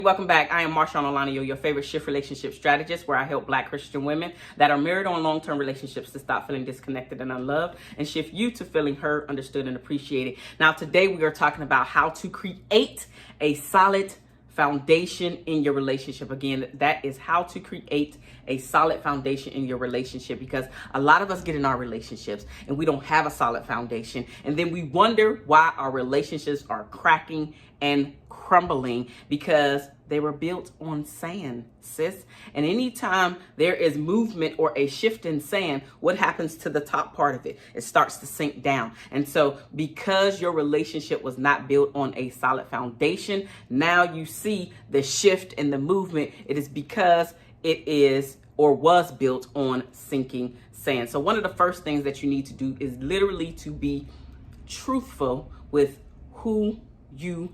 Welcome back. I am Marsha Olanio, your favorite shift relationship strategist, where I help Black Christian women that are married or in long-term relationships to stop feeling disconnected and unloved and shift you to feeling heard, understood, and appreciated. Now, today we are talking about how to create a solid foundation in your relationship. Again, that is how to create a solid foundation in your relationship, because a lot of us get in our relationships and we don't have a solid foundation, and then we wonder why our relationships are cracking and crumbling, because they were built on sand, sis. And anytime there is movement or a shift in sand, what happens to the top part of it? It starts to sink down. And so because your relationship was not built on a solid foundation, now you see the shift in the movement. It is because it is or was built on sinking sand. So one of the first things that you need to do is literally to be truthful with who you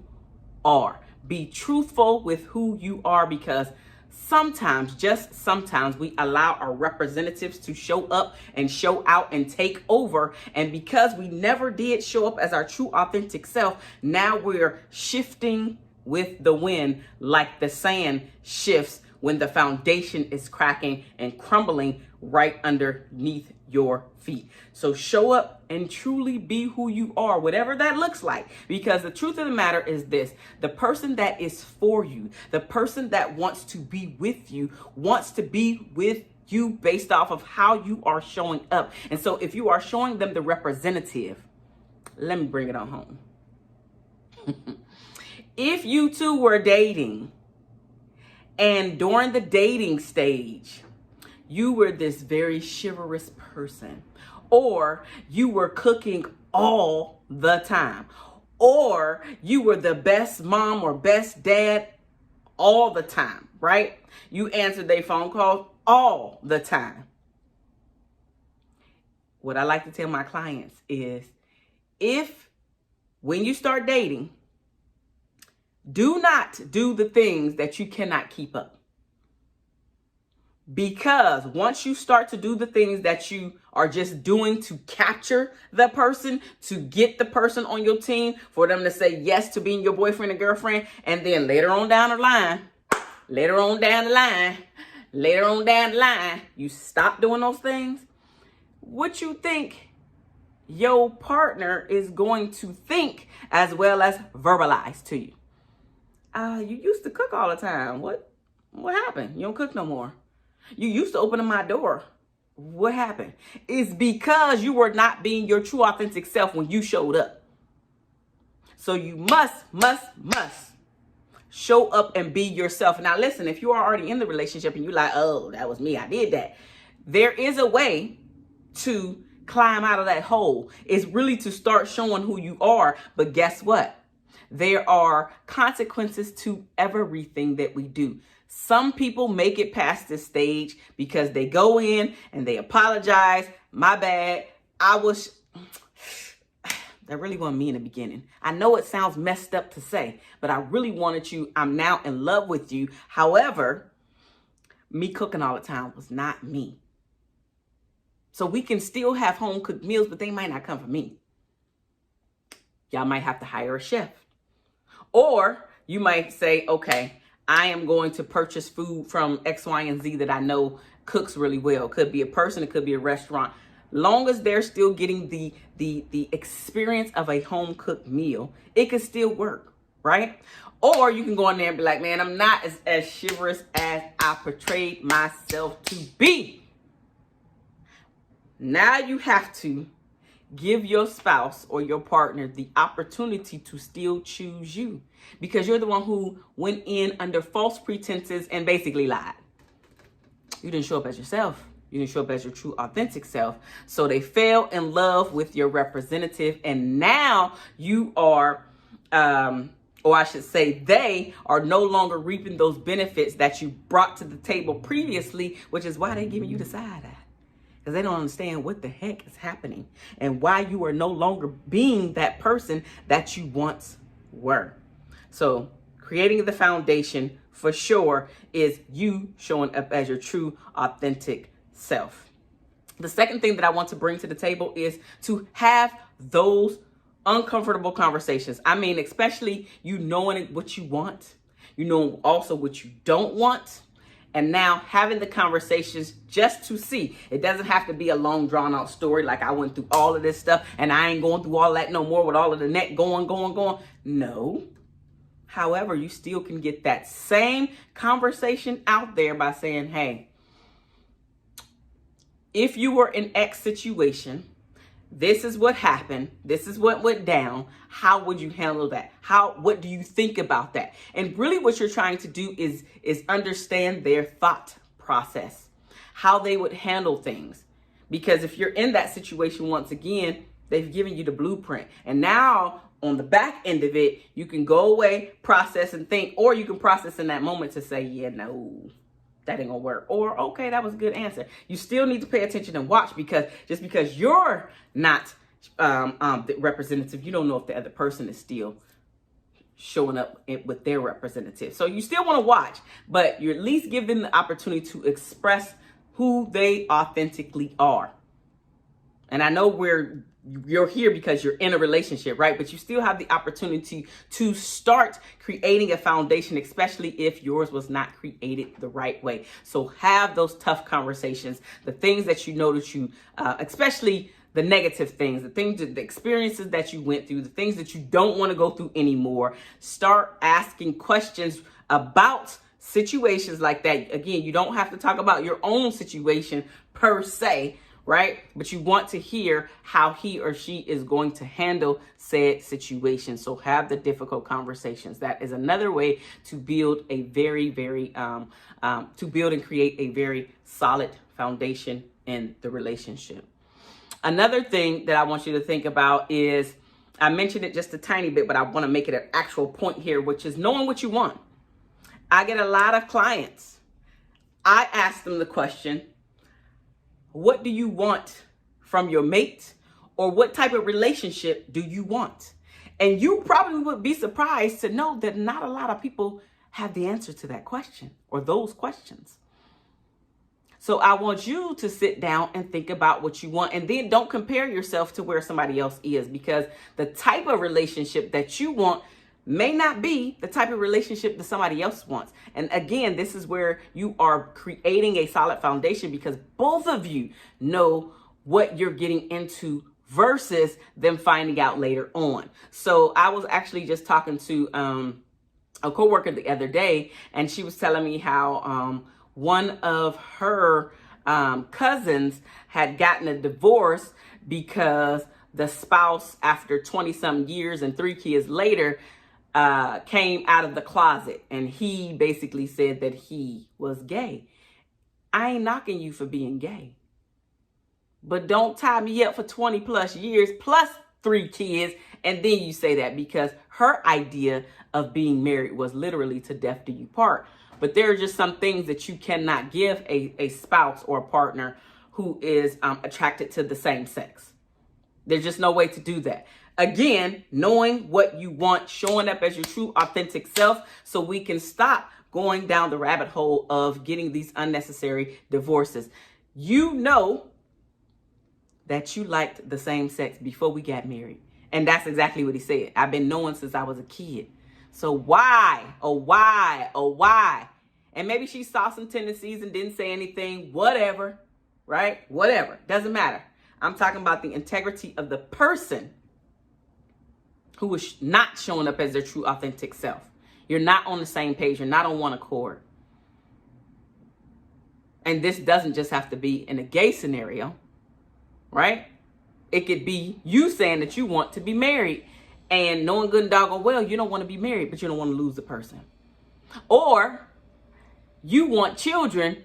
are. Be truthful with who you are, because sometimes, just sometimes, we allow our representatives to show up and show out and take over. And because we never did show up as our true authentic self, now we're shifting with the wind, like the sand shifts when the foundation is cracking and crumbling right underneath your feet. So show up and truly be who you are, whatever that looks like. Because the truth of the matter is this: the person that is for you, the person that wants to be with you, wants to be with you based off of how you are showing up. And so if you are showing them the representative, let me bring it on home. If you two were dating, and during the dating stage, you were this very chivalrous person, or you were cooking all the time, or you were the best mom or best dad all the time, right? You answered their phone calls all the time. What I like to tell my clients is, when you start dating, do not do the things that you cannot keep up. Because once you start to do the things that you are just doing to capture the person, to get the person on your team, for them to say yes to being your boyfriend and girlfriend, and then later on down the line, you stop doing those things, what you think your partner is going to think as well as verbalize to you? You used to cook all the time. What happened? You don't cook no more. You used to open my door. What happened? It's because you were not being your true authentic self when you showed up. So you must show up and be yourself. Now listen, if you are already in the relationship and you're like, oh, that was me, I did that, there is a way to climb out of that hole. It's really to start showing who you are. But guess what? There are consequences to everything that we do. Some people make it past this stage because they go in and they apologize. My bad. That really wasn't me in the beginning. I know it sounds messed up to say, but I really wanted you. I'm now in love with you. However, me cooking all the time was not me. So we can still have home cooked meals, but they might not come from me. Y'all might have to hire a chef. Or you might say, okay, I am going to purchase food from X, Y, and Z that I know cooks really well. Could be a person, it could be a restaurant. Long as they're still getting the experience of a home cooked meal, it could still work, right? Or you can go in there and be like, man, I'm not as chivalrous as I portrayed myself to be. Now you have to give your spouse or your partner the opportunity to still choose you, because you're the one who went in under false pretenses and basically lied. You didn't show up as yourself. You didn't show up as your true authentic self. So they fell in love with your representative, and now you are, or I should say they are no longer reaping those benefits that you brought to the table previously, which is why they're giving you the side eye. Because they don't understand what the heck is happening and why you are no longer being that person that you once were. So creating the foundation for sure is you showing up as your true authentic self. The second thing that I want to bring to the table is to have those uncomfortable conversations. I mean, especially you knowing what you want, You know also what you don't want. And now having the conversations just to see. It doesn't have to be a long drawn out story like I went through all of this stuff and I ain't going through all that no more with all of the neck going. No. However, you still can get that same conversation out there by saying, hey, if you were in X situation, this is what happened. This is what went down. How would you handle that? What do you think about that? And really what you're trying to do is understand their thought process, how they would handle things. Because if you're in that situation, once again, they've given you the blueprint. And now on the back end of it, you can go away, process and think, or you can process in that moment to say, yeah, no, that ain't gonna work. Or, okay, that was a good answer. You still need to pay attention and watch, because just because you're not the representative, you don't know if the other person is still showing up with their representative. So you still want to watch, but you at least give them the opportunity to express who they authentically are. And I know you're here because you're in a relationship, right? But you still have the opportunity to start creating a foundation, especially if yours was not created the right way. So have those tough conversations, the things that you know that you, especially the negative things, the experiences that you went through, the things that you don't want to go through anymore. Start asking questions about situations like that. Again, you don't have to talk about your own situation per se, right? But you want to hear how he or she is going to handle said situation. So have the difficult conversations. That is another way to build a very, to build and create a very solid foundation in the relationship. Another thing that I want you to think about is, I mentioned it just a tiny bit, but I want to make it an actual point here, which is knowing what you want. I get a lot of clients. I ask them the question, what do you want from your mate? Or what type of relationship do you want? And you probably would be surprised to know that not a lot of people have the answer to that question or those questions. So I want you to sit down and think about what you want, and then don't compare yourself to where somebody else is, because the type of relationship that you want may not be the type of relationship that somebody else wants. And again, this is where you are creating a solid foundation, because both of you know what you're getting into versus them finding out later on. So I was actually just talking to a coworker the other day, and she was telling me how one of her cousins had gotten a divorce because the spouse, after 20-some years and 3 kids later, came out of the closet, and he basically said that he was gay. I ain't knocking you for being gay, but don't tie me up for 20 plus years plus 3 kids and then you say that, because her idea of being married was literally to death do you part. But there are just some things that you cannot give a spouse or a partner who is attracted to the same sex. There's just no way to do that. Again, knowing what you want, showing up as your true authentic self, so we can stop going down the rabbit hole of getting these unnecessary divorces. You know that you liked the same sex before we got married. And that's exactly what he said. I've been knowing since I was a kid. So why? And maybe she saw some tendencies and didn't say anything, whatever, right? Whatever, doesn't matter. I'm talking about the integrity of the person who is not showing up as their true authentic self. You're not on the same page. You're not on one accord. And this doesn't just have to be in a gay scenario, right? It could be you saying that you want to be married and knowing good and doggone well you don't want to be married, but you don't want to lose the person. Or you want children,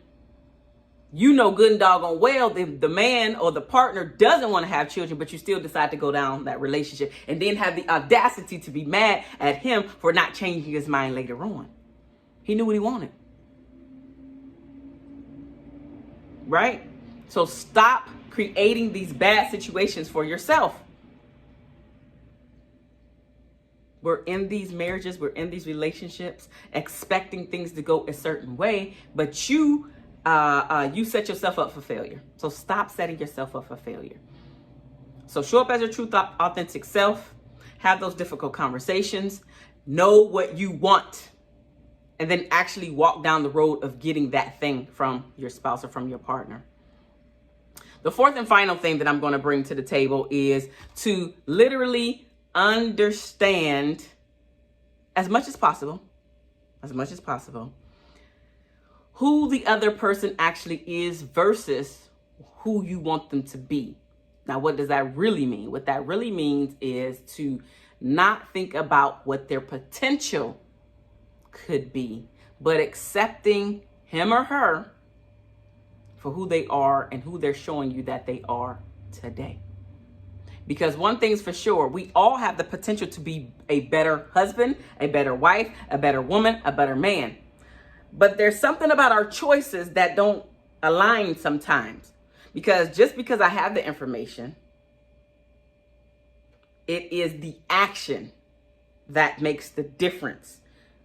you know good and doggone well the man or the partner doesn't want to have children, but you still decide to go down that relationship and then have the audacity to be mad at him for not changing his mind later on. He knew what he wanted. Right? So stop creating these bad situations for yourself. We're in these marriages, we're in these relationships, expecting things to go a certain way, but you set yourself up for failure. So stop setting yourself up for failure. So show up as your true, authentic self. Have those difficult conversations. Know what you want. and then actually walk down the road of getting that thing from your spouse or from your partner. The fourth and final thing that I'm going to bring to the table is to literally understand as much as possible, who the other person actually is versus who you want them to be. Now, what does that really mean? What that really means is to not think about what their potential could be, but accepting him or her for who they are and who they're showing you that they are today. Because one thing's for sure, we all have the potential to be a better husband, a better wife, a better woman, a better man. But there's something about our choices that don't align sometimes. Because just because I have the information, it is the action that makes the difference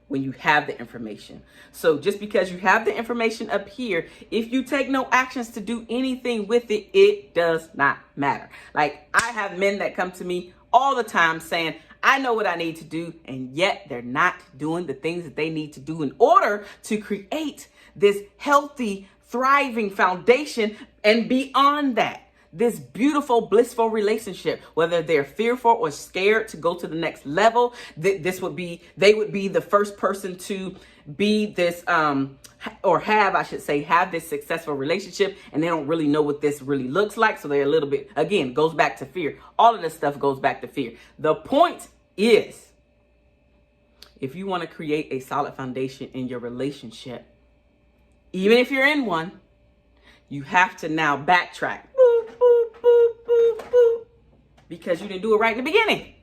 when you have the information. So just because you have the information up here, if you take no actions to do anything with it, it does not matter. Like, I have men that come to me all the time saying, I know what I need to do, and yet they're not doing the things that they need to do in order to create this healthy, thriving foundation and beyond that, this beautiful, blissful relationship, whether they're fearful or scared to go to the next level. They would be the first person to be this, have this successful relationship, and they don't really know what this really looks like. So they're a little bit, again, goes back to fear. All of this stuff goes back to fear. The point is, if you want to create a solid foundation in your relationship, even if you're in one, you have to now backtrack. Boop, boop, boop, boop, boop, because you didn't do it right in the beginning.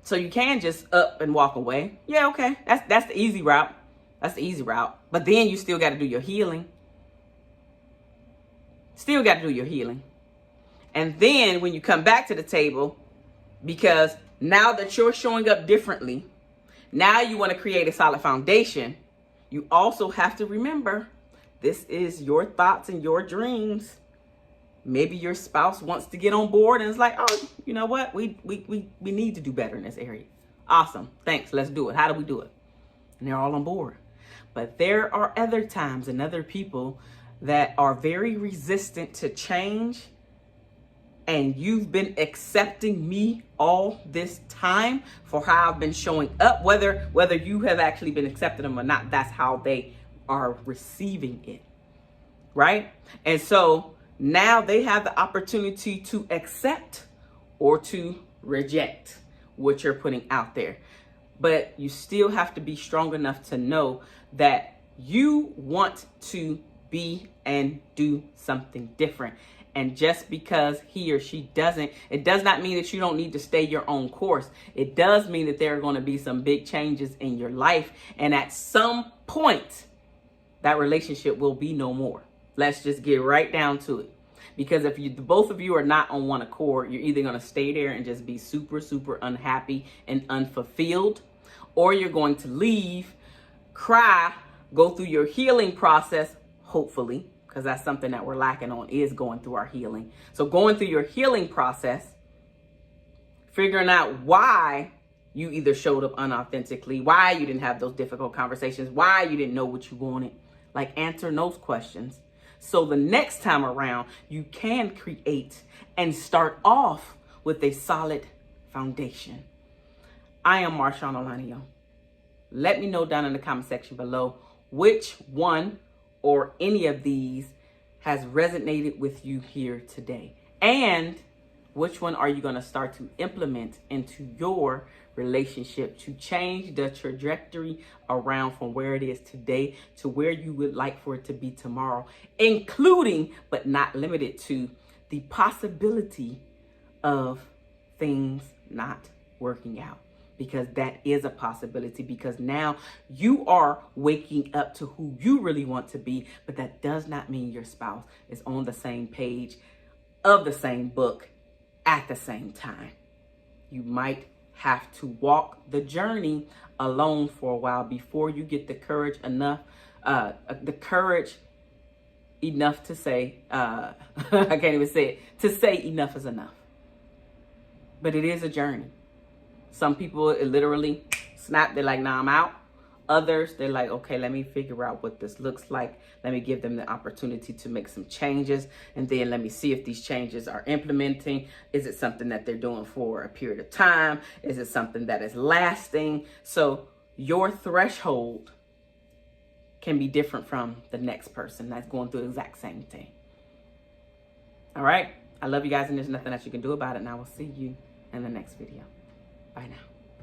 So you can just up and walk away. Yeah, okay. That's the easy route. That's the easy route. But then you still got to do your healing. And then when you come back to the table, because now that you're showing up differently, now you want to create a solid foundation, you also have to remember, this is your thoughts and your dreams. Maybe your spouse wants to get on board and it's like, oh, you know what? We need to do better in this area. Awesome. Thanks. Let's do it. How do we do it? And they're all on board. But there are other times and other people that are very resistant to change. And you've been accepting me all this time for how I've been showing up, whether you have actually been accepting them or not. That's how they are receiving it, right? And so now they have the opportunity to accept or to reject what you're putting out there. But you still have to be strong enough to know that you want to be and do something different. And just because he or she doesn't, it does not mean that you don't need to stay your own course. It does mean that there are going to be some big changes in your life. And at some point, that relationship will be no more. Let's just get right down to it. Because if both of you are not on one accord, you're either going to stay there and just be super, super unhappy and unfulfilled, or you're going to leave, cry, go through your healing process, hopefully, because that's something that we're lacking on, is going through our healing. So going through your healing process, figuring out why you either showed up unauthentically, why you didn't have those difficult conversations, why you didn't know what you wanted, like answering those questions. So the next time around, you can create and start off with a solid foundation. I am Marshawn Olanio. Let me know down in the comment section below which one or any of these has resonated with you here today. And which one are you going to start to implement into your relationship to change the trajectory around from where it is today to where you would like for it to be tomorrow, including but not limited to the possibility of things not working out. Because that is a possibility, because now you are waking up to who you really want to be, but that does not mean your spouse is on the same page of the same book at the same time. You might have to walk the journey alone for a while before you get the courage enough to say, I can't even say it, to say enough is enough. But it is a journey. Some people, it literally snap. They're like, nah, I'm out. Others, they're like, okay, let me figure out what this looks like. Let me give them the opportunity to make some changes. And then let me see if these changes are implementing. Is it something that they're doing for a period of time? Is it something that is lasting? So your threshold can be different from the next person that's going through the exact same thing. All right. I love you guys, and there's nothing that you can do about it. And I will see you in the next video. Bye now.